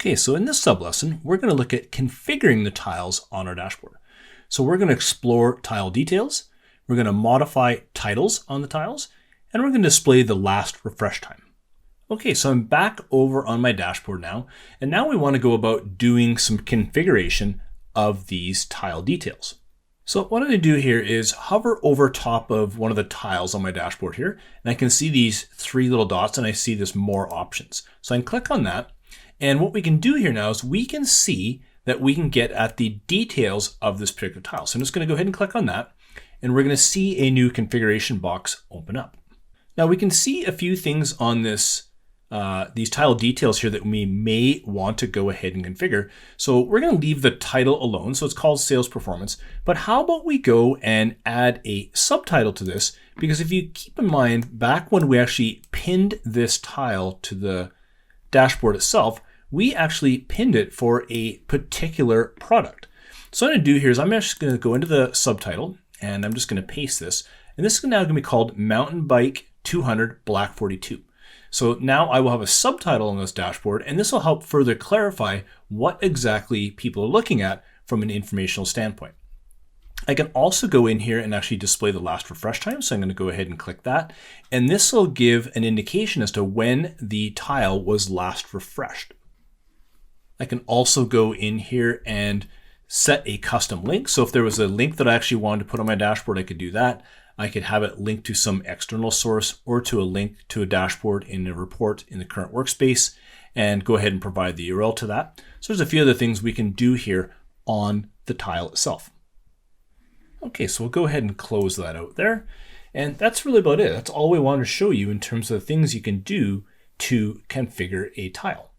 Okay, so in this sublesson, we're going to look at configuring the tiles on our dashboard. So we're going to explore tile details, we're going to modify titles on the tiles, and we're going to display the last refresh time. Okay, so I'm back over on my dashboard now, and now we want to go about doing some configuration of these tile details. So what I'm going to do here is hover over top of one of the tiles on my dashboard here, and I can see these three little dots, and I see this more options. So I can click on that. And what we can do here now is we can see that we can get at the details of this particular tile. So I'm just going to go ahead and click on that, and we're going to see a new configuration box open up. Now we can see a few things on this, these tile details here that we may want to go ahead and configure. So we're going to leave the title alone. So it's called Sales Performance. But how about we go and add a subtitle to this? Because if you keep in mind, back when we actually pinned this tile to the dashboard itself, we actually pinned it for a particular product. So what I'm going to do here is I'm just going to go into the subtitle, and I'm just going to paste this. And this is now going to be called Mountain Bike 200 Black 42. So now I will have a subtitle on this dashboard, and this will help further clarify what exactly people are looking at from an informational standpoint. I can also go in here and actually display the last refresh time. So I'm going to go ahead and click that. And this will give an indication as to when the tile was last refreshed. I can also go in here and set a custom link. So if there was a link that I actually wanted to put on my dashboard, I could do that. I could have it linked to some external source or to a link to a dashboard in a report in the current workspace, and go ahead and provide the URL to that. So there's a few other things we can do here on the tile itself. Okay, so we'll go ahead and close that out there. And that's really about it. That's all we wanted to show you in terms of the things you can do to configure a tile.